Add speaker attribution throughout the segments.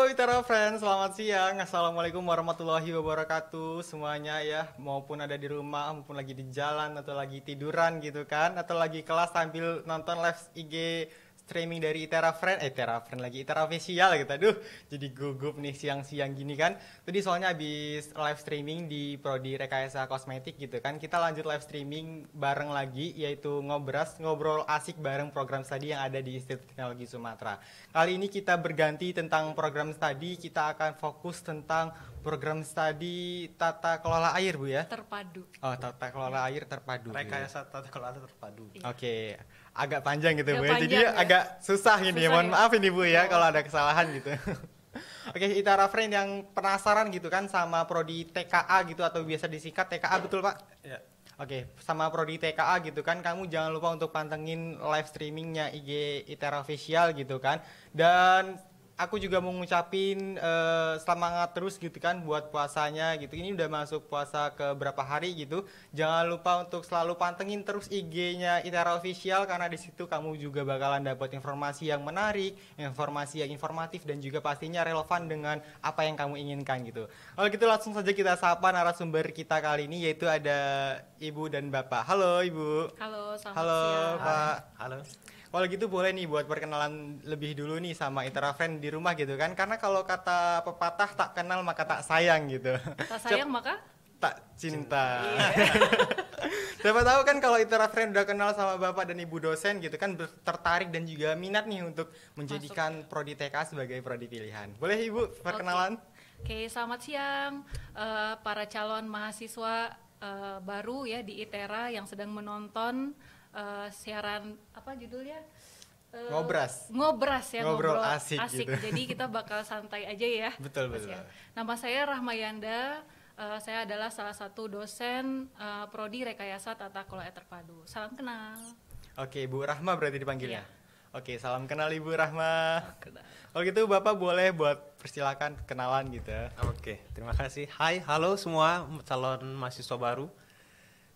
Speaker 1: Itera Friends, selamat siang. Assalamualaikum warahmatullahi wabarakatuh semuanya ya, maupun ada di rumah, maupun lagi di jalan, atau lagi tiduran gitu kan, atau lagi kelas sambil nonton live IG streaming dari Itera Friend lagi, Itera Official gitu. Aduh, jadi gugup nih siang-siang gini kan. Tadi soalnya habis live streaming di Prodi Rekayasa Kosmetik gitu kan. Kita lanjut live streaming bareng lagi, yaitu ngobrol asik bareng program studi yang ada di Institut Teknologi Sumatera. Kali ini kita berganti tentang program studi, kita akan fokus tentang program studi tata kelola air, Bu ya.
Speaker 2: Terpadu.
Speaker 1: Oh, tata kelola air terpadu.
Speaker 3: Rekayasa tata kelola terpadu.
Speaker 2: Iya.
Speaker 1: Oke, agak panjang gitu, Bu ya.
Speaker 2: Agak
Speaker 1: Jadi
Speaker 2: panjang, ya.
Speaker 1: agak susah ini.
Speaker 2: Susah
Speaker 1: Mohon
Speaker 2: ya.
Speaker 1: maaf ini, Bu ya,
Speaker 2: Oh.
Speaker 1: kalau ada kesalahan gitu. Oke, Itara Friend yang penasaran gitu kan sama prodi TKA gitu, atau biasa disingkat TKA, betul Pak?
Speaker 3: Ya.
Speaker 1: Oke, sama prodi TKA gitu kan, kamu jangan lupa untuk pantengin live streamingnya IG Itera Official gitu kan. Dan aku juga mau ngucapin semangat terus gitu kan buat puasanya gitu. Ini udah masuk puasa ke berapa hari gitu. Jangan lupa untuk selalu pantengin terus IG-nya Itera Official, karena di situ kamu juga bakalan dapat informasi yang menarik, informasi yang informatif, dan juga pastinya relevan dengan apa yang kamu inginkan gitu. Kalau gitu langsung saja kita sapa narasumber kita kali ini, yaitu ada Ibu dan Bapak. Halo Ibu.
Speaker 2: Halo, selamat
Speaker 1: Halo
Speaker 2: siang.
Speaker 1: Pak.
Speaker 3: Halo.
Speaker 1: Kalau gitu boleh nih buat perkenalan lebih dulu nih sama Itera Friend di rumah gitu kan. Karena kalau kata pepatah, tak kenal maka tak sayang gitu.
Speaker 2: Tak sayang maka
Speaker 1: Tak cinta. Siapa tahu kan kalau Itera Friend udah kenal sama Bapak dan Ibu dosen gitu kan, tertarik dan juga minat nih untuk menjadikan prodi TK sebagai prodi pilihan. Boleh Ibu perkenalan?
Speaker 2: Oke, selamat siang para calon mahasiswa baru ya di ITERA yang sedang menonton siaran apa judulnya? Ngobras ya,
Speaker 1: Ngobrol asik gitu.
Speaker 2: Jadi kita bakal santai aja ya.
Speaker 1: Betul,
Speaker 2: Mas
Speaker 1: betul.
Speaker 2: ya. Nama saya Rahmayanda. Saya adalah salah satu dosen Prodi Rekayasa Tata Kelola Air Terpadu. Salam kenal.
Speaker 1: Oke, Ibu Rahma berarti dipanggilnya.
Speaker 2: Iya.
Speaker 1: Oke, salam kenal Ibu Rahma. Kalau gitu Bapak boleh buat persilakan kenalan gitu.
Speaker 3: Oke, terima kasih. Hai, halo semua calon mahasiswa baru.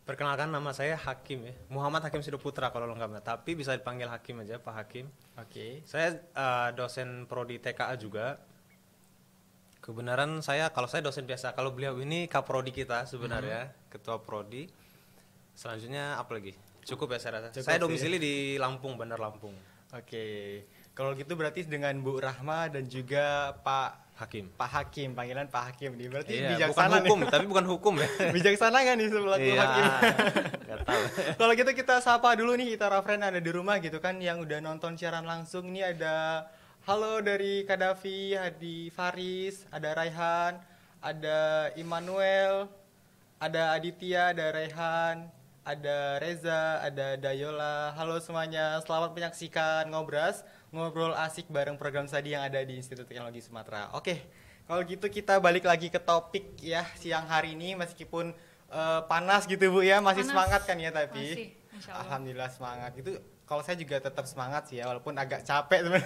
Speaker 3: Perkenalkan, nama saya Hakim ya. Muhammad Hakim Sidoputra kalau lengkapnya, tapi bisa dipanggil Hakim aja, Pak Hakim.
Speaker 1: Oke.
Speaker 3: Saya dosen prodi TKA juga. Kebenaran kalau saya dosen biasa, kalau beliau ini kaprodi kita sebenarnya, ketua prodi. Selanjutnya apa lagi? Cukup ya saya rasa.
Speaker 1: Cukup
Speaker 3: Saya
Speaker 1: sih.
Speaker 3: domisili di Lampung, Bandar Lampung.
Speaker 1: Oke. Kalau gitu berarti dengan Bu Rahma dan juga Pak
Speaker 3: Hakim.
Speaker 1: Hakim, panggilan Pak Hakim nih. Berarti
Speaker 3: Iya, bukan
Speaker 1: bijaksana
Speaker 3: hukum,
Speaker 1: nih.
Speaker 3: tapi bukan hukum ya.
Speaker 1: Bijaksana kan nih selaku
Speaker 3: Iya,
Speaker 1: Hakim?
Speaker 3: nggak tahu.
Speaker 1: Kalau gitu kita sapa dulu nih Itera Friend ada di rumah gitu kan, yang udah nonton siaran langsung. Ini ada halo dari Kadafi, Hadi Faris, ada Raihan, ada Immanuel, ada Aditya, ada Rehan, ada Reza, ada Dayola. Halo semuanya, selamat menyaksikan ngobrol asik bareng program studi yang ada di Institut Teknologi Sumatera. Oke, kalau gitu kita balik lagi ke topik ya siang hari ini, meskipun panas gitu Bu ya, masih
Speaker 2: Panas.
Speaker 1: semangat kan ya tapi?
Speaker 2: Masih, insya Allah.
Speaker 1: Alhamdulillah semangat. Itu kalau saya juga tetap semangat sih ya, walaupun agak capek teman.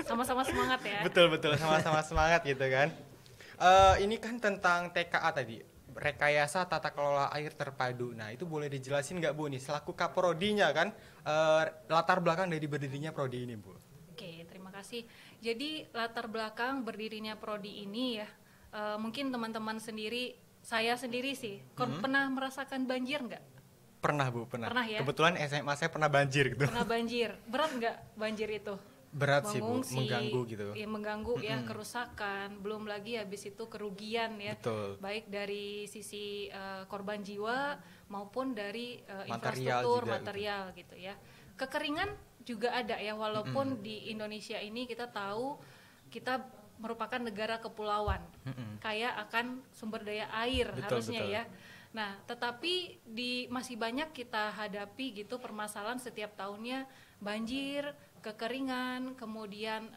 Speaker 2: Sama-sama semangat ya.
Speaker 1: Betul, sama-sama semangat gitu kan. Ini kan tentang TKA tadi, Rekayasa Tata Kelola Air Terpadu. Nah itu boleh dijelasin nggak Bu nih, selaku kaprodinya kan, latar belakang dari berdirinya prodi ini Bu?
Speaker 2: Oke, terima kasih. Jadi latar belakang berdirinya prodi ini ya, mungkin teman-teman sendiri, saya sendiri sih, pernah merasakan banjir nggak?
Speaker 1: Pernah Bu, pernah.
Speaker 2: Pernah ya?
Speaker 1: Kebetulan SMA saya pernah banjir gitu.
Speaker 2: Pernah banjir, berat nggak banjir itu?
Speaker 1: Berat sih Bu,
Speaker 2: Mengungsi,
Speaker 1: mengganggu gitu.
Speaker 2: ya, mengganggu ya, kerusakan, belum lagi habis itu kerugian ya,
Speaker 1: Betul.
Speaker 2: baik dari sisi korban jiwa maupun dari
Speaker 1: Material
Speaker 2: infrastruktur
Speaker 1: juga
Speaker 2: material gitu ya. Kekeringan juga ada ya, walaupun di Indonesia ini kita tahu kita merupakan negara kepulauan, kaya akan sumber daya air
Speaker 1: Betul,
Speaker 2: harusnya
Speaker 1: betul.
Speaker 2: ya. Nah, tetapi masih banyak kita hadapi gitu permasalahan setiap tahunnya, banjir, kekeringan, kemudian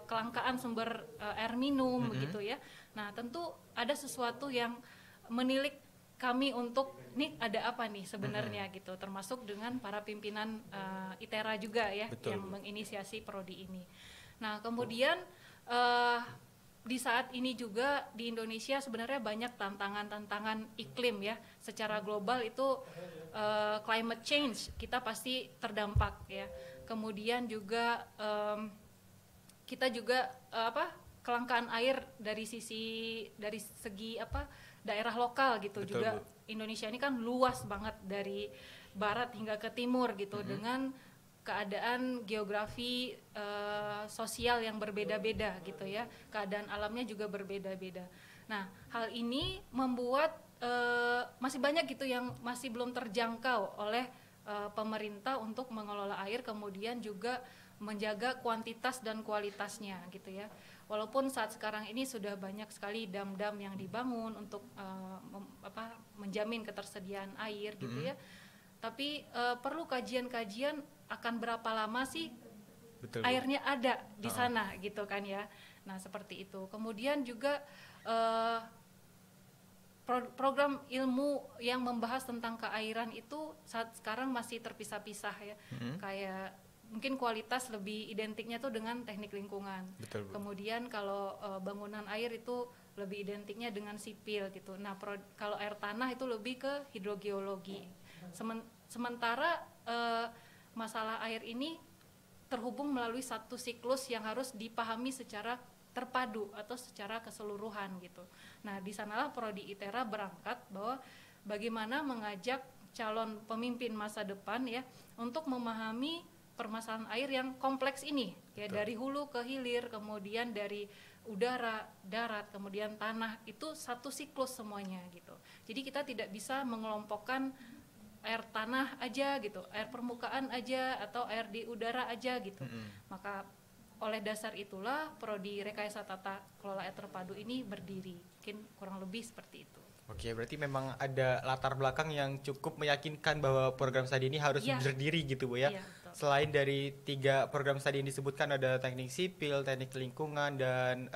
Speaker 2: kelangkaan sumber air minum begitu ya. Nah, tentu ada sesuatu yang menilik kami untuk nih ada apa nih sebenarnya gitu, termasuk dengan para pimpinan ITERA juga ya.
Speaker 1: Betul,
Speaker 2: yang
Speaker 1: Bu.
Speaker 2: menginisiasi prodi ini. Nah, kemudian di saat ini juga di Indonesia sebenarnya banyak tantangan-tantangan iklim ya, secara global itu climate change kita pasti terdampak ya. Kemudian juga kita juga kelangkaan air dari segi daerah lokal gitu.
Speaker 1: Betul,
Speaker 2: juga
Speaker 1: Bu.
Speaker 2: Indonesia ini kan luas banget dari barat hingga ke timur gitu, dengan keadaan geografi sosial yang berbeda-beda gitu ya, keadaan alamnya juga berbeda-beda. Nah, hal ini membuat masih banyak gitu yang masih belum terjangkau oleh pemerintah untuk mengelola air, kemudian juga menjaga kuantitas dan kualitasnya gitu ya. Walaupun saat sekarang ini sudah banyak sekali dam-dam yang dibangun untuk menjamin ketersediaan air gitu ya, tapi perlu kajian-kajian akan berapa lama sih
Speaker 1: Betul, Bu.
Speaker 2: airnya ada di sana gitu kan ya. Nah, seperti itu. Kemudian juga program ilmu yang membahas tentang keairan itu saat sekarang masih terpisah-pisah ya. Kayak mungkin kualitas lebih identiknya tuh dengan teknik lingkungan.
Speaker 1: Betul, Bu.
Speaker 2: Kemudian kalau bangunan air itu lebih identiknya dengan sipil gitu. Nah, kalau air tanah itu lebih ke hidrogeologi. Sementara masalah air ini terhubung melalui satu siklus yang harus dipahami secara terpadu atau secara keseluruhan gitu. Nah, di sanalah Prodi ITERA berangkat bahwa bagaimana mengajak calon pemimpin masa depan ya untuk memahami permasalahan air yang kompleks ini ya. Betul. Dari hulu ke hilir, kemudian dari udara, darat, kemudian tanah, itu satu siklus semuanya gitu. Jadi kita tidak bisa mengelompokkan air tanah aja gitu, air permukaan aja, atau air di udara aja gitu. Maka oleh dasar itulah Prodi Rekayasa Tata Kelola Air Terpadu ini berdiri. Mungkin kurang lebih seperti itu.
Speaker 1: Oke, berarti memang ada latar belakang yang cukup meyakinkan bahwa program studi ini harus berdiri gitu, Bu ya.
Speaker 2: Iya, betul.
Speaker 1: Selain dari 3 program studi yang disebutkan, ada teknik sipil, teknik lingkungan, dan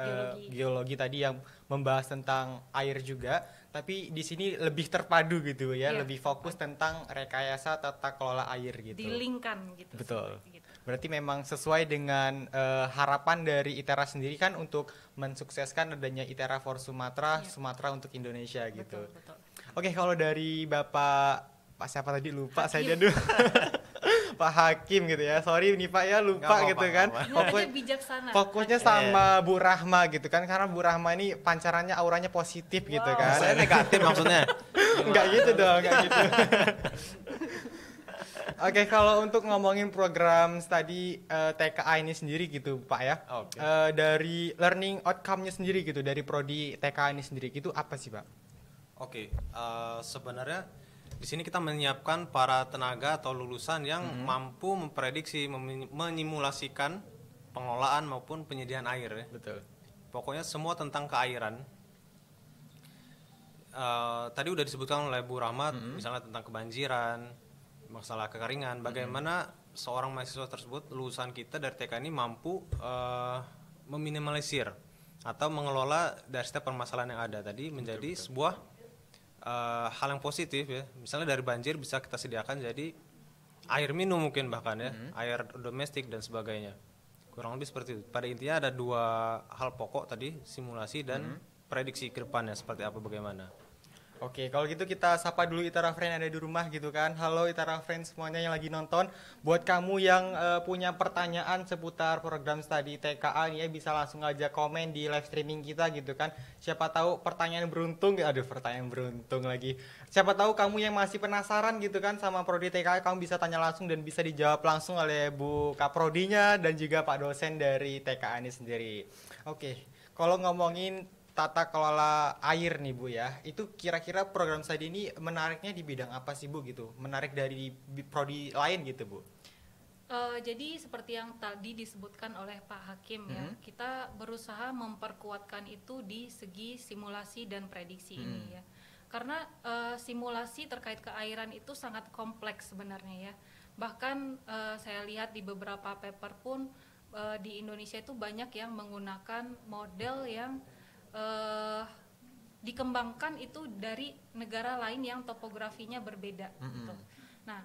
Speaker 1: geologi tadi yang membahas tentang air juga. Tapi di sini lebih terpadu gitu ya, lebih fokus tentang rekayasa tata kelola air gitu.
Speaker 2: Dilingkan gitu.
Speaker 1: Betul.
Speaker 2: Gitu.
Speaker 1: Berarti memang sesuai dengan harapan dari ITERA sendiri kan untuk mensukseskan adanya ITERA for Sumatera, Sumatera untuk Indonesia gitu.
Speaker 2: Betul.
Speaker 1: Oke, kalau dari Pak siapa tadi lupa saya dulu. Pak Hakim gitu ya. Sorry nih Pak ya, lupa gitu kan.
Speaker 2: Bijaksana.
Speaker 1: Fokusnya sama Bu Rahma gitu kan, karena Bu Rahma ini pancarannya auranya positif gitu kan.
Speaker 3: Saya negatif maksudnya.
Speaker 1: Enggak gitu dong, enggak gitu. Oke, kalau untuk ngomongin program studi TKA ini sendiri gitu Pak ya. Dari learning outcome-nya sendiri gitu, dari prodi TKA ini sendiri gitu apa sih Pak?
Speaker 3: Oke, sebenarnya di sini kita menyiapkan para tenaga atau lulusan yang mampu memprediksi, menyimulasikan pengelolaan maupun penyediaan air ya.
Speaker 1: Betul.
Speaker 3: Pokoknya semua tentang keairan. Tadi udah disebutkan oleh Bu Rahmat, misalnya tentang kebanjiran, masalah kekeringan. Bagaimana seorang mahasiswa tersebut, lulusan kita dari TK ini mampu meminimalisir atau mengelola dari setiap permasalahan yang ada tadi menjadi sebuah hal yang positif ya. Misalnya dari banjir bisa kita sediakan jadi air minum mungkin bahkan ya, air domestik dan sebagainya. Kurang lebih seperti itu. Pada intinya ada 2 hal pokok tadi, simulasi dan prediksi ke depannya seperti apa bagaimana.
Speaker 1: Oke, kalau gitu kita sapa dulu ITERA Friend yang ada di rumah gitu kan. Halo ITERA Friend semuanya yang lagi nonton. Buat kamu yang punya pertanyaan seputar program studi TKA nih ya, bisa langsung aja komen di live streaming kita gitu kan. Siapa tahu pertanyaan beruntung, pertanyaan beruntung lagi. Siapa tahu kamu yang masih penasaran gitu kan sama prodi TKA, kamu bisa tanya langsung dan bisa dijawab langsung oleh Bu Kaprodinya dan juga Pak dosen dari TKA ini sendiri. Oke, kalau ngomongin tata kelola air nih Bu ya, itu kira-kira program studi ini menariknya di bidang apa sih Bu gitu? Menarik dari prodi lain gitu Bu?
Speaker 2: Jadi seperti yang tadi disebutkan oleh Pak Hakim ya, kita berusaha memperkuatkan itu di segi simulasi dan prediksi ini ya. Karena simulasi terkait keairan itu sangat kompleks sebenarnya ya. Bahkan saya lihat di beberapa paper pun di Indonesia itu banyak yang menggunakan model yang dikembangkan itu dari negara lain yang topografinya berbeda gitu. Nah,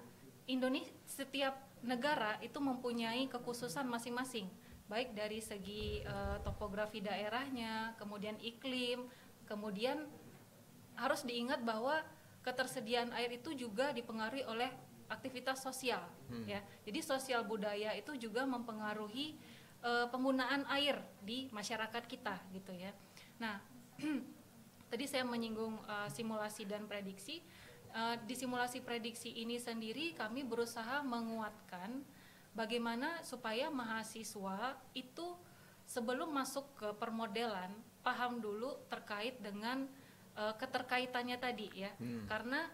Speaker 2: setiap negara itu mempunyai kekhususan masing-masing, baik dari segi topografi daerahnya, kemudian iklim, kemudian harus diingat bahwa ketersediaan air itu juga dipengaruhi oleh aktivitas sosial ya. Jadi sosial budaya itu juga mempengaruhi penggunaan air di masyarakat kita gitu ya. Nah, tadi saya menyinggung simulasi dan prediksi. Di simulasi prediksi ini sendiri kami berusaha menguatkan bagaimana supaya mahasiswa itu sebelum masuk ke permodelan paham dulu terkait dengan keterkaitannya tadi ya. Karena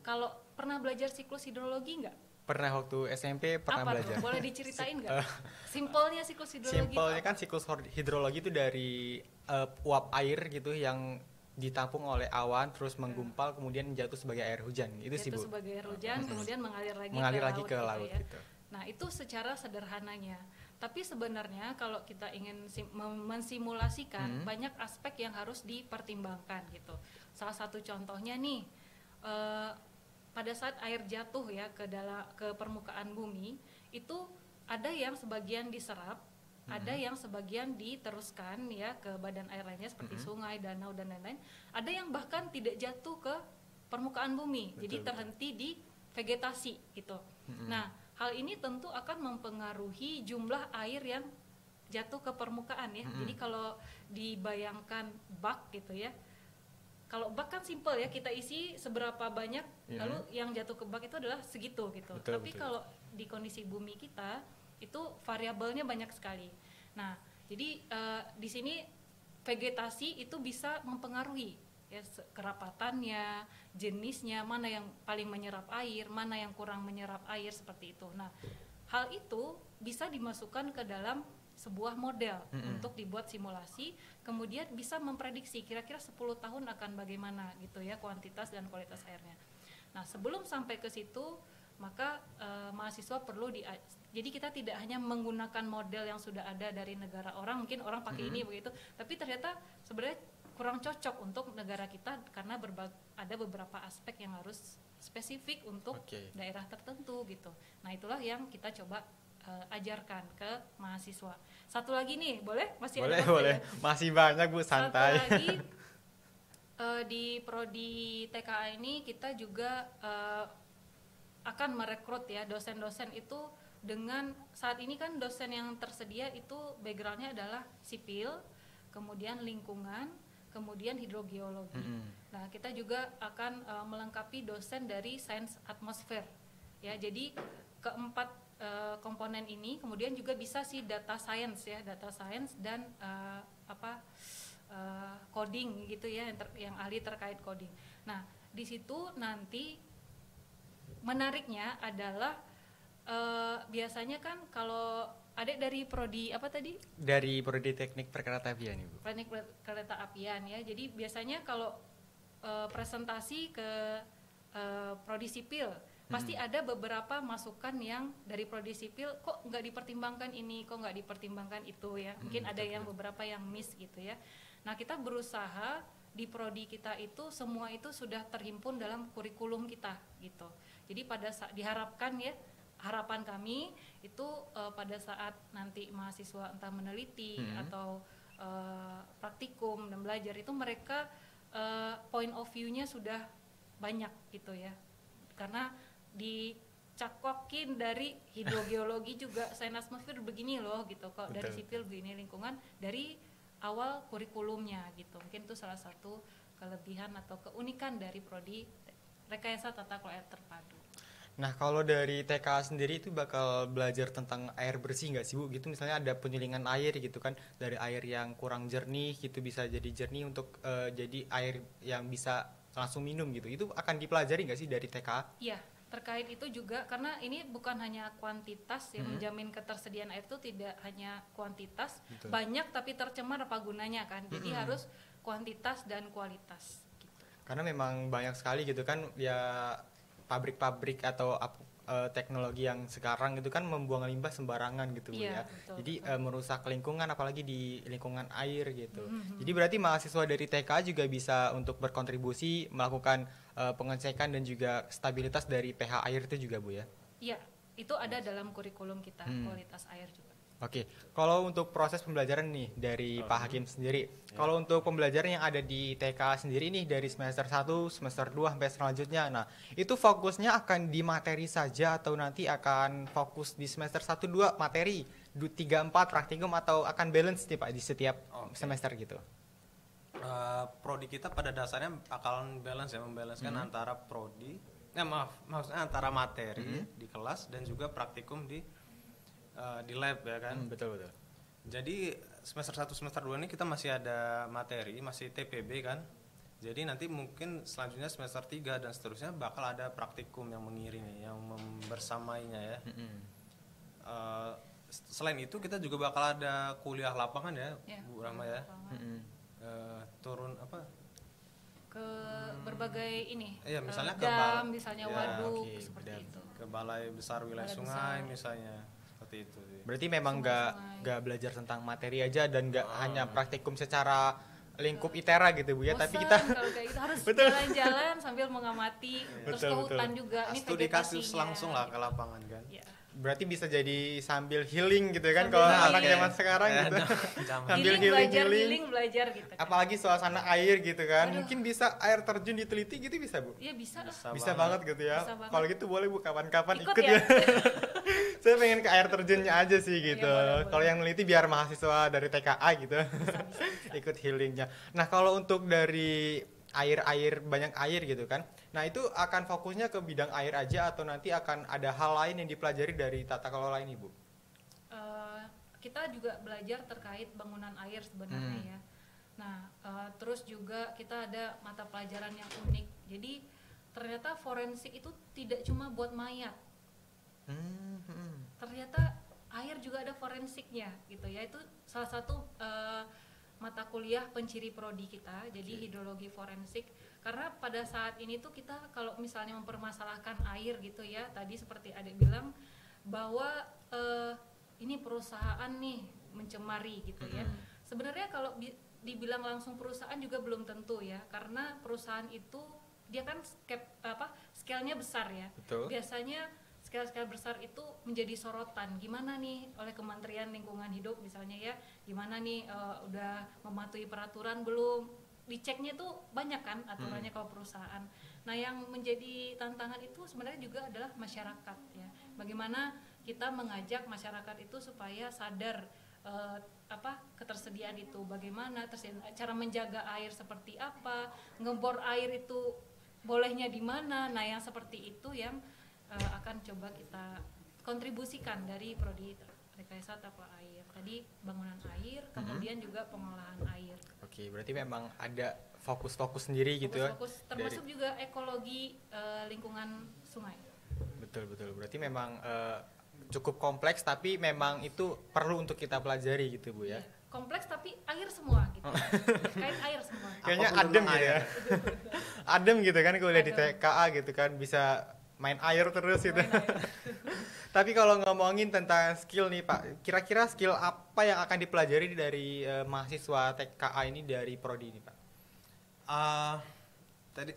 Speaker 2: kalau pernah belajar siklus hidrologi nggak?
Speaker 1: Pernah waktu SMP pernah
Speaker 2: Apa
Speaker 1: belajar.
Speaker 2: tuh? Boleh diceritain nggak? Simpelnya siklus hidrologi.
Speaker 1: Simpelnya
Speaker 2: itu
Speaker 1: kan siklus hidrologi itu dari uap air gitu yang ditampung oleh awan terus menggumpal kemudian jatuh sebagai air hujan. Itu sih,
Speaker 2: itu
Speaker 1: Bu.
Speaker 2: sebagai air hujan kemudian mengalir lagi
Speaker 1: Ke laut
Speaker 2: gitu ya.
Speaker 1: gitu.
Speaker 2: Nah, itu secara sederhananya. Tapi sebenarnya kalau kita ingin mensimulasikan banyak aspek yang harus dipertimbangkan gitu. Salah satu contohnya nih pada saat air jatuh ya ke permukaan bumi itu ada yang sebagian diserap, ada yang sebagian diteruskan ya ke badan air lainnya seperti sungai, danau dan lain-lain. Ada yang bahkan tidak jatuh ke permukaan bumi, jadi terhenti di vegetasi gitu. Nah, hal ini tentu akan mempengaruhi jumlah air yang jatuh ke permukaan ya. Jadi kalau dibayangkan bak gitu ya, kalau bak kan simple ya, kita isi seberapa banyak, lalu yang jatuh ke bak itu adalah segitu gitu. Tapi kalau di kondisi bumi kita itu variabelnya banyak sekali. Nah, jadi di sini vegetasi itu bisa mempengaruhi ya, kerapatannya, jenisnya, mana yang paling menyerap air, mana yang kurang menyerap air seperti itu. Nah, hal itu bisa dimasukkan ke dalam sebuah model untuk dibuat simulasi, kemudian bisa memprediksi kira-kira 10 tahun akan bagaimana gitu ya kuantitas dan kualitas airnya. Nah, sebelum sampai ke situ maka mahasiswa perlu jadi kita tidak hanya menggunakan model yang sudah ada dari negara orang, mungkin orang pakai ini begitu, tapi ternyata sebenarnya kurang cocok untuk negara kita karena ada beberapa aspek yang harus spesifik untuk daerah tertentu gitu. Nah, itulah yang kita coba ajarkan ke mahasiswa. Satu lagi nih, boleh? Masih
Speaker 1: boleh,
Speaker 2: ada
Speaker 1: boleh. Ya? Masih banyak, Bu, santai.
Speaker 2: Satu lagi di prodi TKA ini kita juga akan merekrut ya dosen-dosen itu dengan saat ini kan dosen yang tersedia itu backgroundnya adalah sipil, kemudian lingkungan, kemudian hidrogeologi. Nah, kita juga akan melengkapi dosen dari sains atmosfer. Ya, jadi keempat komponen ini kemudian juga bisa sih data science ya, data science dan coding gitu ya, yang ahli terkait coding. Nah, di situ nanti menariknya adalah biasanya kan kalau adek dari prodi apa tadi?
Speaker 1: Dari prodi teknik perkereta apian, Ibu.
Speaker 2: Teknik perkereta apian ya. Jadi biasanya kalau presentasi ke prodi sipil pasti ada beberapa masukan yang dari prodi sipil kok nggak dipertimbangkan ini, kok nggak dipertimbangkan itu ya. Mungkin ada yang beberapa yang miss gitu ya. Nah, kita berusaha di prodi kita itu semua itu sudah terhimpun dalam kurikulum kita gitu. Jadi pada saat diharapkan ya, harapan kami itu pada saat nanti mahasiswa entah meneliti atau praktikum dan belajar itu mereka point of view-nya sudah banyak gitu ya. Karena dicakokin dari hidrogeologi juga sains atmosfer begini loh gitu, kok dari sipil begini, lingkungan dari awal kurikulumnya gitu. Mungkin itu salah satu kelebihan atau keunikan dari prodi rekayasa tata kelola air terpadu.
Speaker 1: Nah, kalau dari TK sendiri itu bakal belajar tentang air bersih nggak sih, Bu? Gitu misalnya ada penyulingan air gitu kan, dari air yang kurang jernih gitu bisa jadi jernih untuk jadi air yang bisa langsung minum gitu. Itu akan dipelajari nggak sih dari TK?
Speaker 2: Iya, terkait itu juga karena ini bukan hanya kuantitas yang menjamin ketersediaan air itu tidak hanya kuantitas, banyak tapi tercemar apa gunanya kan. Jadi harus kuantitas dan kualitas gitu.
Speaker 1: Karena memang banyak sekali gitu kan ya pabrik-pabrik atau teknologi yang sekarang itu kan membuang limbah sembarangan gitu ya.
Speaker 2: Betul,
Speaker 1: jadi merusak lingkungan apalagi di lingkungan air gitu. Jadi berarti mahasiswa dari TK juga bisa untuk berkontribusi melakukan pengecekan dan juga stabilitas dari pH air itu juga, Bu ya.
Speaker 2: Iya, itu ada dalam kurikulum kita kualitas air juga.
Speaker 1: Oke, kalau untuk proses pembelajaran nih dari Pak Hakim sendiri, kalau untuk pembelajaran yang ada di TK sendiri nih dari semester 1, semester 2 sampai selanjutnya, nah itu fokusnya akan di materi saja atau nanti akan fokus di semester 1, 2 materi, 3 4 praktikum atau akan balance nih Pak di setiap semester gitu?
Speaker 3: Prodi kita pada dasarnya akan balance ya, membalancekan antara prodi, maksudnya antara materi di kelas dan juga praktikum di lab ya kan.
Speaker 1: Betul.
Speaker 3: Jadi semester 1 semester 2 ini kita masih ada materi, masih TPB kan. Jadi nanti mungkin selanjutnya semester 3 dan seterusnya bakal ada praktikum yang mengiringi, yang bersamainya ya. Selain itu kita juga bakal ada kuliah lapangan ya, Bu Rahma ya. Turun apa?
Speaker 2: Ke berbagai ini.
Speaker 3: Iya, misalnya ke
Speaker 2: dam, misalnya
Speaker 3: ya,
Speaker 2: waduk seperti itu.
Speaker 3: Ke balai besar wilayah
Speaker 2: Balai
Speaker 3: sungai
Speaker 2: besar.
Speaker 3: misalnya. Seperti itu sih.
Speaker 1: Berarti memang nggak belajar tentang materi aja dan nggak hanya praktikum secara lingkup ITERA gitu Bu ya, tapi
Speaker 2: Bosan
Speaker 1: kita
Speaker 2: kalau kayak gitu harus
Speaker 1: Betul.
Speaker 2: jalan-jalan sambil mengamati, terus ke
Speaker 1: Betul.
Speaker 2: hutan juga. Ini
Speaker 3: Studi kasus
Speaker 2: vegetasinya.
Speaker 3: langsung lah ke lapangan kan.
Speaker 2: Ya.
Speaker 1: berarti bisa jadi sambil healing gitu kan
Speaker 2: Sambil
Speaker 1: kalau
Speaker 2: healing.
Speaker 1: anak zaman sekarang
Speaker 3: Ya,
Speaker 1: gitu.
Speaker 3: zaman.
Speaker 1: Sambil
Speaker 2: healing belajar gitu. Kan.
Speaker 1: Apalagi suasana air gitu kan.
Speaker 2: Aduh.
Speaker 1: Mungkin bisa air terjun diteliti gitu bisa Bu?
Speaker 2: Iya bisa.
Speaker 1: Bisa banget gitu ya.
Speaker 2: Bisa banget.
Speaker 1: Kalau gitu boleh Bu kapan-kapan
Speaker 2: Ikut
Speaker 1: ikut
Speaker 2: ya.
Speaker 1: ya. Saya pengen ke air terjunnya aja sih gitu.
Speaker 2: boleh.
Speaker 1: Kalau yang neliti biar mahasiswa dari TKA gitu. Ikut healingnya. Nah kalau untuk dari air banyak air gitu kan. Nah itu akan fokusnya ke bidang air aja atau nanti akan ada hal lain yang dipelajari dari tata kelola ini Bu?
Speaker 2: Kita juga belajar terkait bangunan air sebenarnya ya. Nah terus juga kita ada mata pelajaran yang unik. Jadi ternyata forensik itu tidak cuma buat mayat. Ternyata air juga ada forensiknya gitu ya. Itu salah satu mata kuliah penciri prodi kita, jadi hidrologi forensik. Karena pada saat ini tuh kita kalau misalnya mempermasalahkan air gitu ya, tadi seperti Adek bilang bahwa ini perusahaan nih mencemari gitu ya. Sebenarnya kalau dibilang langsung perusahaan juga belum tentu ya, karena perusahaan itu dia kan scale-nya besar ya.
Speaker 1: Betul.
Speaker 2: Biasanya scale besar itu menjadi sorotan. Gimana nih oleh Kementerian Lingkungan Hidup misalnya ya, gimana nih udah mematuhi peraturan belum? Diceknya tuh banyak kan aturannya kalau perusahaan. Nah yang menjadi tantangan itu sebenarnya juga adalah masyarakat ya. Bagaimana kita mengajak masyarakat itu supaya sadar ketersediaan itu, bagaimana cara menjaga air seperti apa, ngebor air itu bolehnya di mana. Nah yang seperti itu yang akan coba kita kontribusikan dari prodi rekayasa tata air. Tadi bangunan air, kemudian juga pengolahan air.
Speaker 1: Oke, berarti memang ada fokus-fokus sendiri gitu ya.
Speaker 2: Fokus termasuk juga ekologi lingkungan sungai.
Speaker 1: Betul. Berarti memang cukup kompleks tapi memang itu perlu untuk kita pelajari gitu Bu ya.
Speaker 2: Kompleks tapi air semua gitu. Terkait air semua.
Speaker 1: Kayaknya
Speaker 3: Apapun
Speaker 1: adem
Speaker 3: tentang
Speaker 1: gitu ya. Adem gitu kan kuliah di TKA gitu kan, bisa main air terus gitu. Tapi kalau ngomongin tentang skill nih Pak, kira-kira skill apa yang akan dipelajari dari mahasiswa TKA ini dari prodi ini Pak?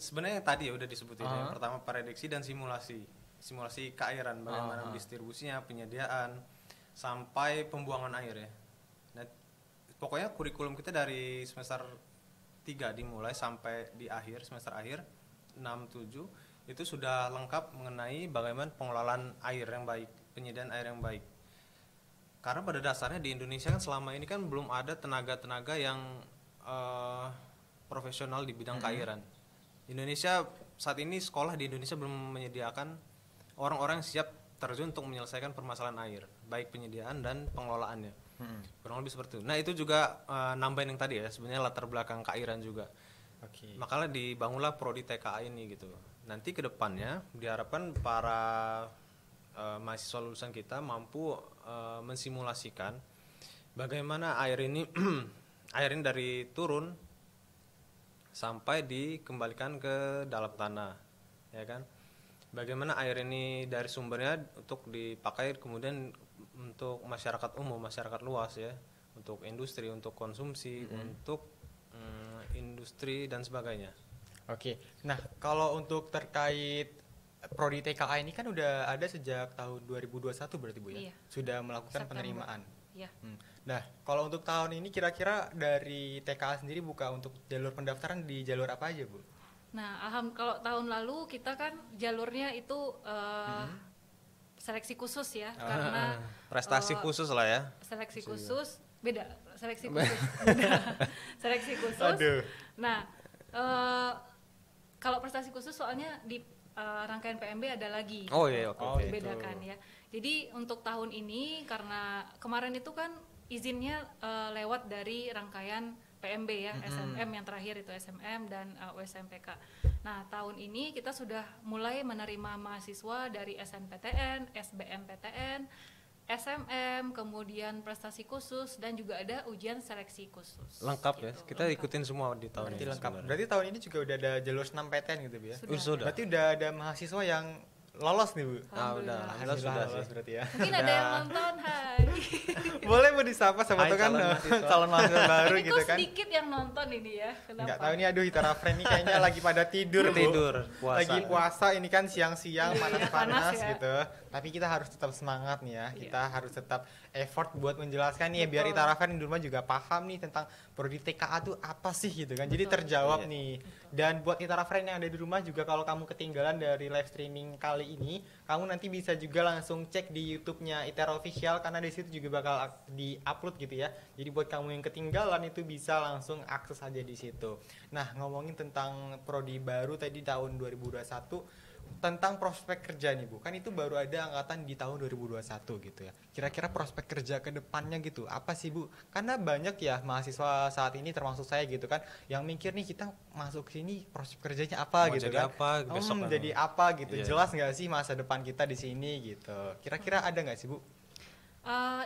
Speaker 3: Sebenarnya tadi ya udah disebutin ya. Pertama prediksi dan simulasi keairan, bagaimana distribusinya, penyediaan sampai pembuangan air ya. Nah, pokoknya kurikulum kita dari semester 3 dimulai sampai di akhir semester akhir 6 7 itu sudah lengkap mengenai bagaimana pengelolaan air yang baik, penyediaan air yang baik. Karena pada dasarnya di Indonesia kan selama ini kan belum ada tenaga-tenaga yang profesional di bidang keairan. Indonesia saat ini, sekolah di Indonesia belum menyediakan orang-orang yang siap terjun untuk menyelesaikan permasalahan air, baik penyediaan dan pengelolaannya. Kurang lebih seperti itu. Nah itu juga nambahin yang tadi ya, sebenarnya latar belakang keairan juga. Makanya dibangunlah prodi TKA ini gitu. Nanti ke depannya diharapkan para mahasiswa lulusan kita mampu mensimulasikan bagaimana air ini dari turun sampai dikembalikan ke dalam tanah, ya kan? Bagaimana air ini dari sumbernya untuk dipakai kemudian untuk masyarakat umum, masyarakat luas ya, untuk industri, untuk konsumsi, untuk industri dan sebagainya.
Speaker 1: Oke, nah kalau untuk terkait prodi TKA ini kan udah ada sejak tahun 2021 berarti Bu ya?
Speaker 2: Iya.
Speaker 1: Sudah melakukan
Speaker 2: September.
Speaker 1: penerimaan.
Speaker 2: Ya.
Speaker 1: Nah, kalau untuk tahun ini kira-kira dari TKA sendiri buka untuk jalur pendaftaran di jalur apa aja Bu?
Speaker 2: Nah, kalau tahun lalu kita kan jalurnya itu seleksi khusus ya, karena
Speaker 3: Prestasi khusus lah ya.
Speaker 2: seleksi khusus beda, seleksi khusus beda. Seleksi khusus.
Speaker 1: Aduh.
Speaker 2: Nah, kalau prestasi khusus soalnya di rangkaian PMB ada lagi.
Speaker 3: Oh iya, oke.
Speaker 1: Oh,
Speaker 2: Dibedakan ya. Jadi untuk tahun ini karena kemarin itu kan izinnya lewat dari rangkaian PMB ya, SMM yang terakhir itu SMM dan USMPK. Nah, tahun ini kita sudah mulai menerima mahasiswa dari SNPTN, SBMPTN, SMM, kemudian prestasi khusus dan juga ada ujian seleksi khusus.
Speaker 3: Lengkap ya.
Speaker 2: Gitu,
Speaker 3: Kita
Speaker 2: lengkap.
Speaker 3: ikutin semua di tahun
Speaker 1: Berarti
Speaker 3: ini.
Speaker 1: lengkap.
Speaker 3: sebenarnya.
Speaker 1: Berarti tahun ini juga udah ada jalur senam PTN gitu Bu ya?
Speaker 3: Sudah.
Speaker 1: Berarti udah ada mahasiswa yang lolos nih Bu?
Speaker 3: Ah, udah. Alhamdulillah sudah
Speaker 1: lolos
Speaker 3: sih.
Speaker 1: berarti ya.
Speaker 2: Mungkin ada yang nonton, hai.
Speaker 1: Boleh mau disapa sama
Speaker 3: Hai,
Speaker 1: tuh kan
Speaker 3: calon mahasiswa.
Speaker 1: calon mahasiswa baru
Speaker 2: Ini
Speaker 1: gitu
Speaker 2: kok
Speaker 1: kan.
Speaker 2: sedikit yang nonton ini ya, kenapa?
Speaker 1: Nggak tahu ini aduh Hitara Friend ini kayaknya lagi pada tidur Bu.
Speaker 3: Tidur, puasa.
Speaker 1: Lagi puasa ini kan siang-siang
Speaker 2: Iya,
Speaker 1: panas-panas
Speaker 2: panas ya.
Speaker 1: gitu. Tapi kita harus tetap semangat nih ya.
Speaker 2: Iya.
Speaker 1: Kita harus tetap effort buat menjelaskan nih ya biar
Speaker 2: Betul.
Speaker 1: Hitara Friend di rumah juga paham nih tentang prodi TKA tuh apa sih gitu kan. Jadi
Speaker 2: Betul.
Speaker 1: terjawab
Speaker 3: Iya.
Speaker 1: nih. Dan buat Hitara Friend yang ada di rumah juga kalau kamu ketinggalan dari live streaming kali ini, kamu nanti bisa juga langsung cek di YouTube-nya Itera Official karena di situ juga bakal di-upload gitu ya. Jadi buat kamu yang ketinggalan itu bisa langsung akses aja di situ. Nah, ngomongin tentang prodi baru tadi tahun 2021 tentang prospek kerja nih Bu. Kan itu baru ada angkatan di tahun 2021 gitu ya. Kira-kira prospek kerja ke depannya gitu apa sih Bu? Karena banyak ya mahasiswa saat ini termasuk saya gitu kan yang mikir nih kita masuk sini prospek kerjanya apa
Speaker 3: Mau
Speaker 1: gitu
Speaker 3: jadi
Speaker 1: kan.
Speaker 3: apa besok kan?
Speaker 1: Jadi apa gitu.
Speaker 3: Iya.
Speaker 1: Jelas nggak sih masa depan kita di sini gitu. Kira-kira ada nggak sih Bu?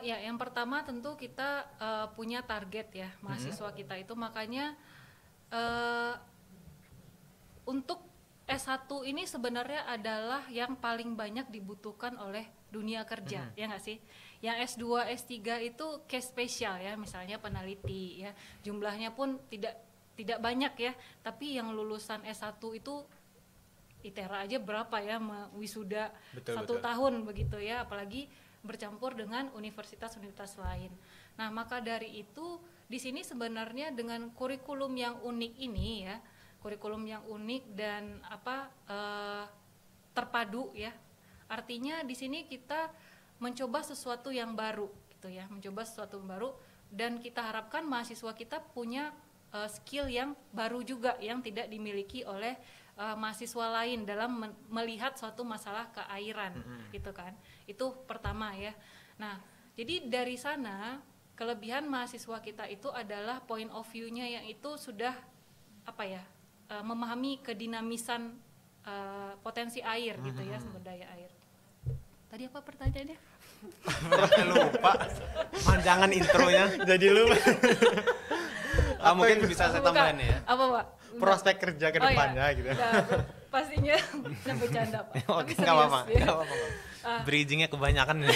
Speaker 2: Ya, yang pertama tentu kita punya target ya mahasiswa kita itu, makanya untuk S1 ini sebenarnya adalah yang paling banyak dibutuhkan oleh dunia kerja, ya nggak sih? Yang S2, S3 itu case spesial ya, misalnya peneliti ya, jumlahnya pun tidak banyak ya, tapi yang lulusan S1 itu ITERA aja berapa ya wisuda
Speaker 1: Betul,
Speaker 2: 1
Speaker 1: betul.
Speaker 2: tahun begitu ya, apalagi bercampur dengan universitas-universitas lain. Nah, maka dari itu di sini sebenarnya dengan kurikulum yang unik ini ya, kurikulum yang unik dan terpadu ya. Artinya di sini kita mencoba sesuatu yang baru gitu ya, mencoba sesuatu yang baru dan kita harapkan mahasiswa kita punya skill yang baru juga yang tidak dimiliki oleh mahasiswa lain dalam melihat suatu masalah keairan gitu kan. Itu pertama ya. Nah, jadi dari sana kelebihan mahasiswa kita itu adalah point of view-nya yang itu sudah memahami kedinamisan potensi air gitu ya, sumber daya air. Tadi apa pertanyaannya?
Speaker 3: Lupa. Panjangan intronya.
Speaker 1: Jadi lu
Speaker 3: Mungkin bisa saya tambahin ya.
Speaker 2: Apa, Pak?
Speaker 1: prospek kerja ke
Speaker 2: Oh,
Speaker 1: depannya
Speaker 2: iya.
Speaker 1: gitu.
Speaker 2: Nah, pastinya udah bercanda, Pak. Tapi
Speaker 3: Oke,
Speaker 2: serius
Speaker 3: nggak apa-apa.
Speaker 2: ya.
Speaker 3: Nggak apa-apa. Bridgingnya kebanyakan ya.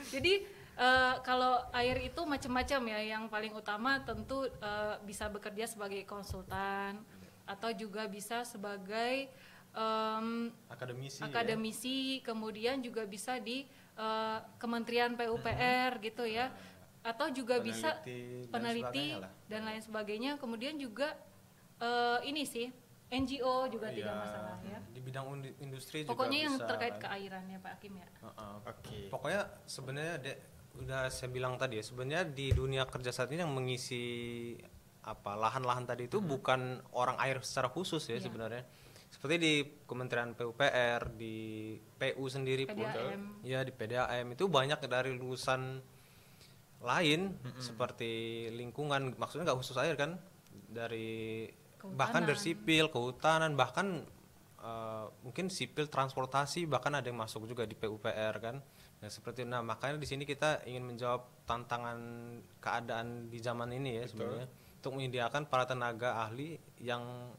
Speaker 2: Jadi kalau air itu macam-macam ya. Yang paling utama tentu bisa bekerja sebagai konsultan atau juga bisa sebagai
Speaker 3: Akademisi.
Speaker 2: akademisi, kemudian juga bisa di Kementerian PUPR gitu ya, atau juga bisa peneliti dan lain sebagainya. Kemudian juga ini sih NGO juga tidak masalah ya.
Speaker 3: Di bidang industri juga
Speaker 2: Pokoknya yang
Speaker 3: bisa.
Speaker 2: terkait keairan ya Pak Hakim ya.
Speaker 1: Oke.
Speaker 3: Pokoknya sebenarnya udah saya bilang tadi ya, sebenarnya di dunia kerja saat ini yang mengisi lahan-lahan tadi itu bukan orang air secara khusus ya sebenarnya. Seperti di Kementerian PUPR, di PU sendiri pun,
Speaker 2: PDAM.
Speaker 3: ya di PDAM itu banyak dari lulusan lain seperti lingkungan, maksudnya nggak khusus air kan, dari bahkan dari sipil, kehutanan, bahkan mungkin sipil transportasi, bahkan ada yang masuk juga di PUPR kan. Nah, seperti makanya di sini kita ingin menjawab tantangan keadaan di zaman ini ya sebenarnya, untuk menyediakan para tenaga ahli yang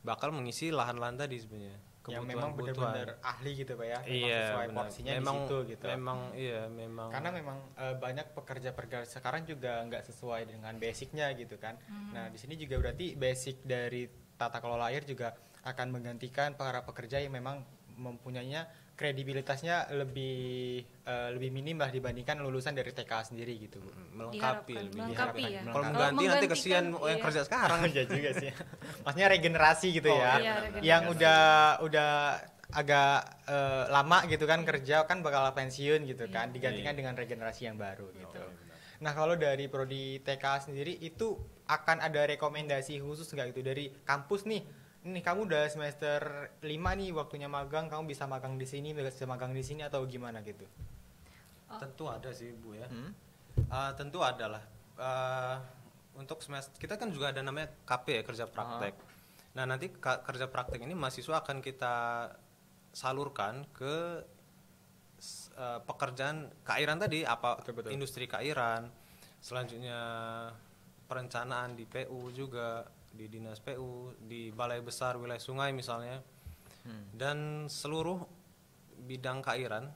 Speaker 3: bakal mengisi lahan-lahan tadi sebenarnya.
Speaker 1: Yang memang benar-benar ahli gitu Pak ya.
Speaker 3: Iya,
Speaker 1: sesuai
Speaker 3: benar.
Speaker 1: porsinya
Speaker 3: Memang,
Speaker 1: di situ gitu.
Speaker 3: Memang.
Speaker 1: Karena memang banyak pekerja-pekerja sekarang juga nggak sesuai dengan basicnya gitu kan. Nah di sini juga berarti basic dari tata kelola air juga akan menggantikan para pekerja yang memang mempunyainya kredibilitasnya lebih minim lah dibandingkan lulusan dari TK sendiri gitu.
Speaker 3: Melengkapi
Speaker 2: Diharapkan,
Speaker 3: lebih
Speaker 2: melengkapi ya.
Speaker 3: Kalau mengganti nanti kesian
Speaker 2: Menggantikan,
Speaker 3: yang
Speaker 2: iya.
Speaker 3: kerja sekarang.
Speaker 1: Iya juga sih. Maksudnya regenerasi gitu ya.
Speaker 2: iya, regenerasi.
Speaker 1: Yang udah agak lama gitu kan kerja kan bakal pensiun gitu kan, digantikan dengan regenerasi yang baru gitu. Nah kalau dari prodi TK sendiri itu akan ada rekomendasi khusus nggak gitu dari kampus nih? Ini kamu udah semester 5 nih waktunya magang, kamu bisa magang di sini, bisa magang di sini atau gimana gitu?
Speaker 3: Tentu ada sih Bu ya. Tentu ada lah. Untuk semester kita kan juga ada namanya KP ya, kerja praktek. Nah nanti kerja praktek ini mahasiswa akan kita salurkan ke pekerjaan keairan tadi, apa
Speaker 1: Betul.
Speaker 3: industri keairan, selanjutnya perencanaan di PU juga, di dinas PU, di balai besar wilayah sungai misalnya, dan seluruh bidang keairan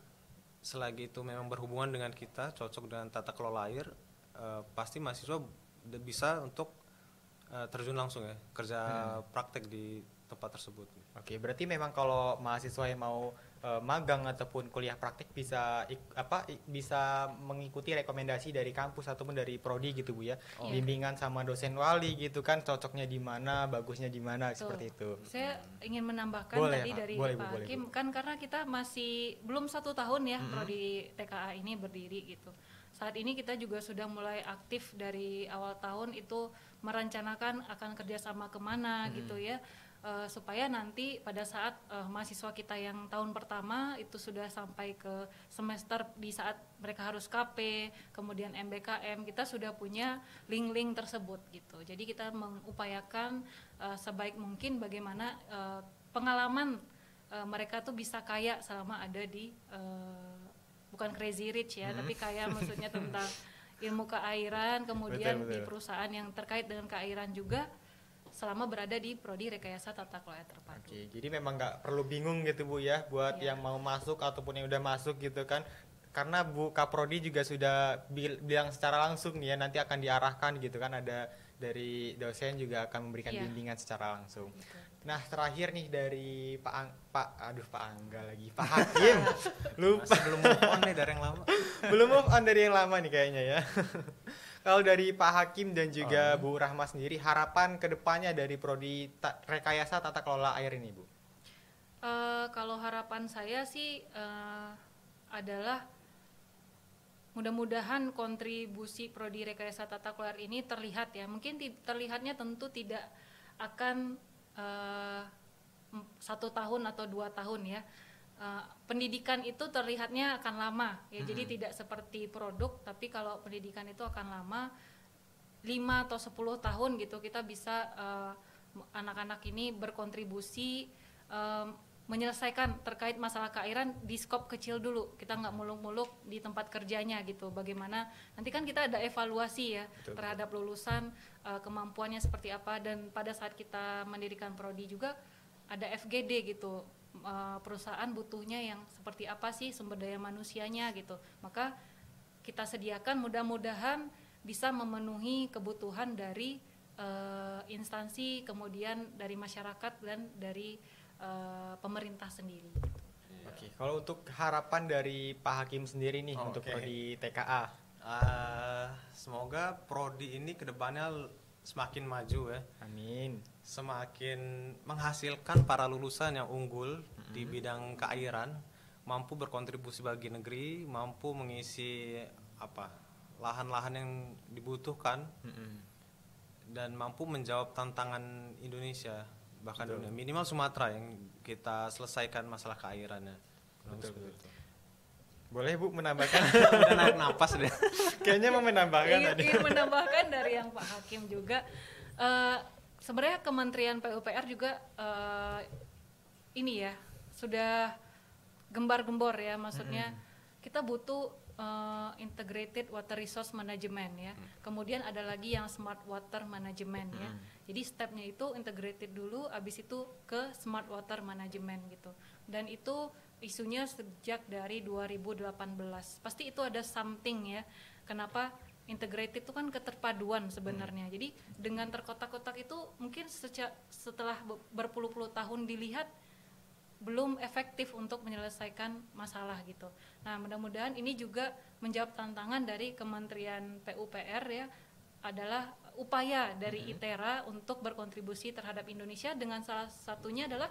Speaker 3: selagi itu memang berhubungan dengan kita, cocok dengan tata kelola air, pasti mahasiswa bisa untuk terjun langsung ya kerja praktek di tempat tersebut.
Speaker 1: Oke, berarti memang kalau mahasiswa yang mau magang ataupun kuliah praktik bisa bisa mengikuti rekomendasi dari kampus ataupun dari prodi gitu Bu ya. Bimbingan sama dosen wali gitu kan, cocoknya di mana, bagusnya di mana, seperti itu.
Speaker 2: Saya ingin menambahkan
Speaker 1: Boleh,
Speaker 2: tadi
Speaker 1: Kak.
Speaker 2: dari
Speaker 1: Boleh, Bu,
Speaker 2: Pak
Speaker 1: boleh,
Speaker 2: Hakim, kan karena kita masih belum 1 tahun ya prodi TKA ini berdiri gitu. Saat ini kita juga sudah mulai aktif dari awal tahun itu merencanakan akan kerjasama kemana gitu ya, supaya nanti pada saat mahasiswa kita yang tahun pertama itu sudah sampai ke semester, di saat mereka harus KP kemudian MBKM, kita sudah punya link-link tersebut gitu. Jadi kita mengupayakan sebaik mungkin bagaimana pengalaman mereka tuh bisa kaya selama ada di bukan crazy rich ya, tapi kaya maksudnya tentang ilmu keairan, kemudian
Speaker 1: Betul.
Speaker 2: di perusahaan yang terkait dengan keairan juga selama berada di prodi rekayasa tata kelola air terpadu.
Speaker 1: Oke, jadi memang nggak perlu bingung gitu Bu ya buat yang mau masuk ataupun yang udah masuk gitu kan. Karena Bu Kaprodi juga sudah bilang secara langsung nih ya, nanti akan diarahkan gitu kan, ada dari dosen juga akan memberikan bimbingan secara langsung. Nah, terakhir nih dari Pak Angga lagi, Pak Hakim. Lupa.
Speaker 3: Masih belum move on nih dari yang lama.
Speaker 1: Belum move on dari yang lama nih kayaknya ya. Kalau dari Pak Hakim dan juga Bu Rahma sendiri, harapan kedepannya dari prodi rekayasa tata kelola air ini Bu?
Speaker 2: Kalau harapan saya sih adalah mudah-mudahan kontribusi prodi rekayasa tata kelola air ini terlihat ya. Mungkin terlihatnya tentu tidak akan 1 tahun atau 2 tahun ya. Pendidikan itu terlihatnya akan lama ya, jadi tidak seperti produk, tapi kalau pendidikan itu akan lama 5 atau 10 tahun gitu, kita bisa anak-anak ini berkontribusi menyelesaikan terkait masalah keairan di skop kecil dulu, kita nggak muluk-muluk di tempat kerjanya gitu. Bagaimana nanti kan kita ada evaluasi ya terhadap lulusan, kemampuannya seperti apa, dan pada saat kita mendirikan prodi juga ada FGD gitu, perusahaan butuhnya yang seperti apa sih sumber daya manusianya gitu, maka kita sediakan, mudah-mudahan bisa memenuhi kebutuhan dari instansi, kemudian dari masyarakat dan dari pemerintah sendiri.
Speaker 1: Oke, kalau untuk harapan dari Pak Hakim sendiri nih untuk prodi TKA,
Speaker 3: Semoga prodi ini kedepannya semakin maju ya.
Speaker 1: amin.
Speaker 3: Semakin menghasilkan para lulusan yang unggul di bidang keairan, mampu berkontribusi bagi negeri, mampu mengisi lahan-lahan yang dibutuhkan, dan mampu menjawab tantangan Indonesia, bahkan dunia, minimal Sumatera yang kita selesaikan masalah keairannya.
Speaker 1: Betul. Boleh Bu menambahkan?
Speaker 3: Udah narik napas deh.
Speaker 1: Kayaknya mau menambahkan tadi.
Speaker 2: Ingin menambahkan dari yang Pak Hakim juga, sebenarnya Kementerian PUPR juga ini ya sudah gembar-gembor ya, maksudnya kita butuh integrated water resource management ya. Kemudian ada lagi yang smart water management ya. Jadi stepnya itu integrated dulu, habis itu ke smart water management gitu. Dan itu isunya sejak dari 2018. Pasti itu ada something ya. Kenapa integrated itu kan keterpaduan sebenarnya. Jadi dengan terkotak-kotak itu mungkin setelah berpuluh-puluh tahun dilihat belum efektif untuk menyelesaikan masalah gitu. Nah, mudah-mudahan ini juga menjawab tantangan dari Kementerian PUPR ya, adalah upaya dari ITERA untuk berkontribusi terhadap Indonesia dengan salah satunya adalah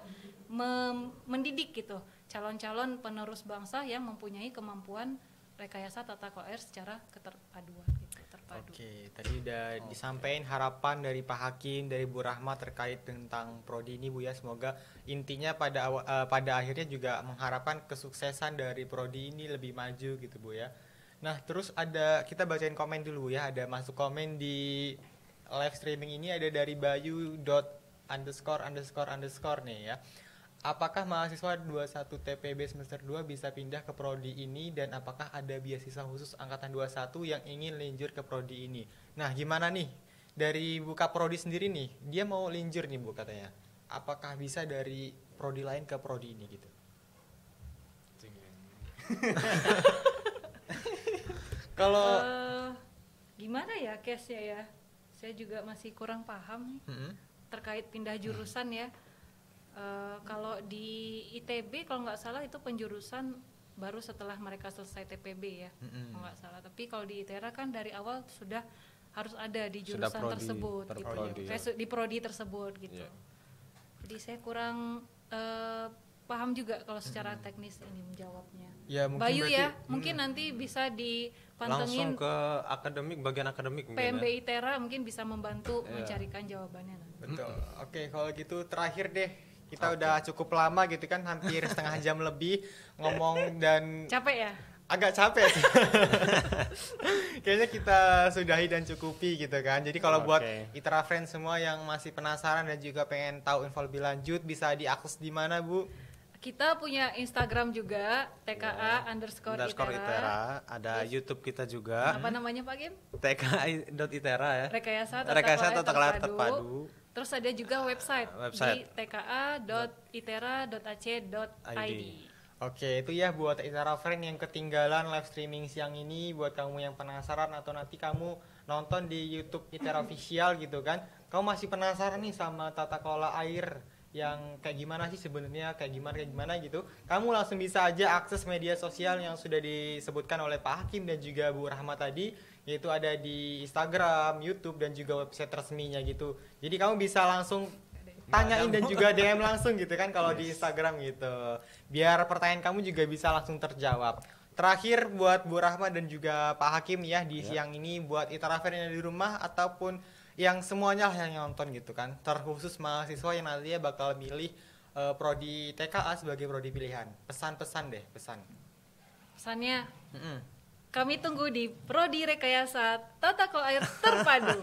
Speaker 2: mendidik gitu calon-calon penerus bangsa yang mempunyai kemampuan rekayasa tata kelola air secara keterpaduan gitu, terpadu.
Speaker 1: Oke, tadi udah disampaikan harapan dari Pak Hakim, dari Bu Rahma terkait tentang prodi ini Bu ya. Semoga intinya pada akhirnya juga mengharapkan kesuksesan dari prodi ini lebih maju gitu Bu ya. Nah, terus kita bacain komen dulu ya. Ada masuk komen di live streaming ini, ada dari bayu.___ nih ya. Apakah mahasiswa 21 TPB semester 2 bisa pindah ke prodi ini, dan apakah ada beasiswa khusus angkatan 21 yang ingin linjur ke prodi ini? Nah, gimana nih dari buka prodi sendiri nih, dia mau linjur nih Bu katanya. Apakah bisa dari prodi lain ke prodi ini gitu? Kalau
Speaker 2: gimana ya case-nya ya? Saya juga masih kurang paham nih terkait pindah jurusan ya. Kalau di ITB kalau nggak salah itu penjurusan baru setelah mereka selesai TPB ya, kalau nggak salah. Tapi kalau di ITERA kan dari awal sudah harus ada di jurusan tersebut, gitu. Di prodi tersebut gitu. Yeah. Jadi saya kurang paham juga kalau secara teknis ini menjawabnya.
Speaker 1: Ya,
Speaker 2: Bayu ya, mungkin nanti bisa dipantengin
Speaker 3: langsung ke akademik, bagian akademik
Speaker 2: PMB ITERA mungkin bisa membantu mencarikan jawabannya nanti.
Speaker 1: Betul. Oke, kalau gitu terakhir deh. Kita udah cukup lama gitu kan, hampir setengah jam lebih ngomong dan
Speaker 2: capek ya?
Speaker 1: Agak capek sih. Kayaknya kita sudahi dan cukupi gitu kan. Jadi kalau buat ITERA Friends semua yang masih penasaran dan juga pengen tahu info lebih lanjut, bisa diakses di mana Bu?
Speaker 2: Kita punya Instagram juga, TKA_ITERA.
Speaker 3: Ada YouTube kita juga.
Speaker 2: Apa namanya Pak Kim?
Speaker 3: TKA.ITERA ya.
Speaker 2: Rekayasa
Speaker 3: Tata Kelola Terpadu.
Speaker 2: Terus ada juga website. Di tka.itera.ac.id.
Speaker 1: Oke, itu ya buat ITERA Friend yang ketinggalan live streaming siang ini. Buat kamu yang penasaran atau nanti kamu nonton di YouTube ITERA Official gitu kan, kamu masih penasaran nih sama tata kelola air yang kayak gimana sih sebenarnya, kayak gimana gitu, kamu langsung bisa aja akses media sosial yang sudah disebutkan oleh Pak Hakim dan juga Bu Rahma tadi, yaitu ada di Instagram, YouTube, dan juga website resminya gitu. Jadi kamu bisa langsung tanyain dan juga DM langsung gitu kan kalau di Instagram gitu, biar pertanyaan kamu juga bisa langsung terjawab. Terakhir buat Bu Rahma dan juga Pak Hakim ya di siang ini, buat ITERA Friend yang di rumah ataupun yang semuanya lah yang nonton gitu kan, terkhusus mahasiswa yang nantinya bakal milih prodi TKA sebagai prodi pilihan. Pesan-pesan deh, pesannya.
Speaker 2: Kami tunggu di prodi rekayasa tata kelola air terpadu.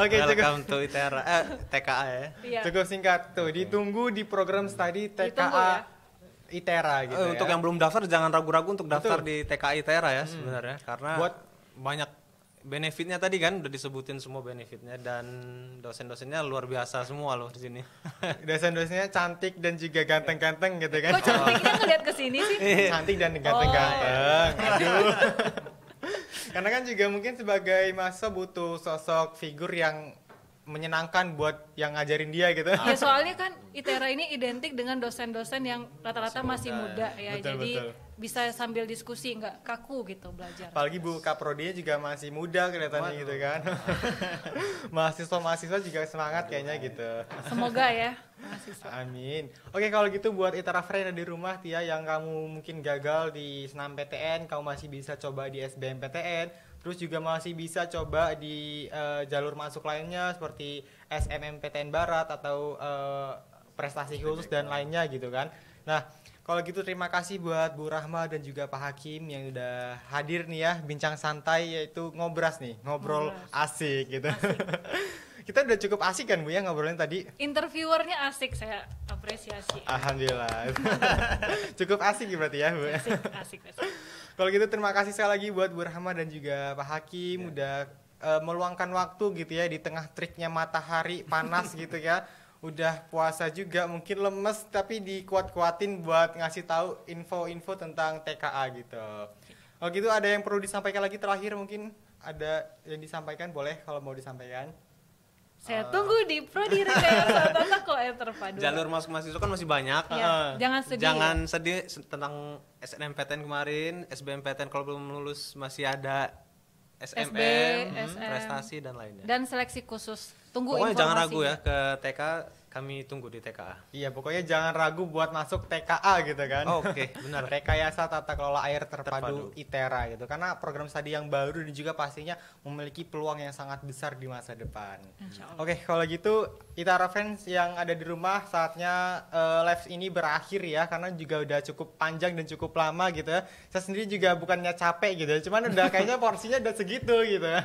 Speaker 1: Oke,
Speaker 3: welcome to ITERA, TKA ya.
Speaker 2: Iya.
Speaker 1: Cukup singkat tuh, ditunggu di program studi TKA ITERA gitu.
Speaker 3: Untuk yang belum daftar jangan ragu-ragu untuk daftar di TKA ITERA ya sebenarnya, karena buat banyak benefitnya tadi kan udah disebutin semua benefitnya, dan dosen-dosennya luar biasa semua loh di sini.
Speaker 1: Dosen-dosennya cantik dan juga ganteng-ganteng gitu kan.
Speaker 2: Kok cantiknya ngeliat ke sini sih?
Speaker 1: Cantik dan ganteng-ganteng. Aduh. Karena kan juga mungkin sebagai mahasiswa butuh sosok figur yang menyenangkan buat yang ngajarin dia gitu.
Speaker 2: Ya soalnya kan ITERA ini identik dengan dosen-dosen yang rata-rata masih muda ya. Jadi bisa sambil diskusi, nggak kaku gitu belajar.
Speaker 1: Apalagi Bu Kaprodinya juga masih muda kelihatannya gitu kan. Mahasiswa-mahasiswa juga semangat kayaknya gitu.
Speaker 2: Semoga ya mahasiswa.
Speaker 1: Amin. Oke, kalau gitu buat ITERA Friend di rumah Tia yang kamu mungkin gagal di senam PTN, kamu masih bisa coba di SBMPTN. Terus juga masih bisa coba di jalur masuk lainnya seperti SNMPTN Barat atau prestasi khusus dan lainnya gitu kan. Nah, kalau gitu terima kasih buat Bu Rahma dan juga Pak Hakim yang udah hadir nih ya, bincang santai yaitu ngobrol asik gitu. Asik. Kita udah cukup asik kan Bu ya ngobrolin tadi?
Speaker 2: Interviewernya asik, saya apresiasi.
Speaker 1: Alhamdulillah. Cukup asik berarti ya Bu.
Speaker 2: Asik.
Speaker 1: Kalau gitu terima kasih sekali lagi buat Bu Rahma dan juga Pak Hakim udah meluangkan waktu gitu ya di tengah teriknya matahari panas gitu ya. Udah puasa juga mungkin lemes tapi dikuat-kuatin buat ngasih tahu info-info tentang TKA gitu. Kalau gitu ada yang perlu disampaikan lagi terakhir, mungkin ada yang disampaikan, boleh kalau mau disampaikan.
Speaker 2: Saya tunggu di prodi rekayasa tata kelola air terpadu.
Speaker 3: Jalur masuk mahasiswa kan masih banyak.
Speaker 2: Jangan
Speaker 3: sedih tentang SNMPTN kemarin, SBMPTN kalau belum lulus masih ada SMM,
Speaker 2: SM,
Speaker 3: prestasi dan lainnya.
Speaker 2: dan seleksi khusus. Tunggu
Speaker 3: Pokoknya jangan ragu
Speaker 2: informasinya.
Speaker 3: ya ke TK, kami tunggu di TKA.
Speaker 1: Iya, pokoknya jangan ragu buat masuk TKA gitu kan.
Speaker 3: Oke, benar.
Speaker 1: Rekayasa Tata Kelola Air Terpadu
Speaker 3: Terpadu.
Speaker 1: ITERA gitu. Karena program studi yang baru dan juga pastinya memiliki peluang yang sangat besar di masa depan.
Speaker 2: Insya Allah.
Speaker 1: Oke, kalau gitu ITERA fans yang ada di rumah, saatnya live ini berakhir ya, karena juga udah cukup panjang dan cukup lama gitu ya. Saya sendiri juga bukannya capek gitu ya, cuman udah kayaknya porsinya udah segitu gitu ya.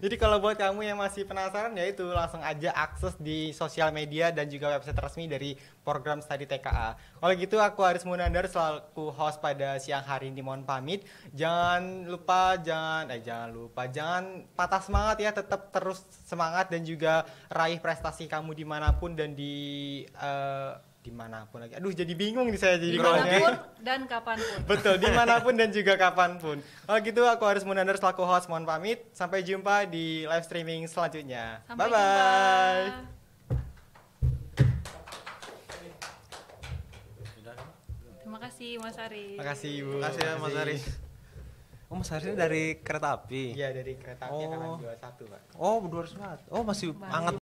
Speaker 1: Jadi kalau buat kamu yang masih penasaran ya itu langsung aja akses di sosial media dan juga website resmi dari program studi TKA. Kalau gitu aku Haris Munandar selaku host pada siang hari ini mohon pamit. Jangan patah semangat ya, tetap terus semangat dan juga raih prestasi kamu dimanapun dan dimanapun lagi. Aduh jadi bingung nih saya jadi
Speaker 2: Dimanapun dan kapanpun.
Speaker 1: Betul, dimanapun dan juga kapanpun. Kalau gitu aku Haris Munandar selaku host mohon pamit. Sampai jumpa di live streaming selanjutnya.
Speaker 2: Sampai
Speaker 1: Bye-bye.
Speaker 2: jumpa. Terima kasih Mas Ari.
Speaker 1: Makasih Ibu.
Speaker 3: Makasih ya Mas Haris. Oh, Mas Haris ini dari kereta api.
Speaker 1: Iya dari kereta api
Speaker 3: Oh.
Speaker 1: angkatan 21, Pak.
Speaker 3: Oh, 201. Oh, masih
Speaker 2: Baru.
Speaker 3: hangat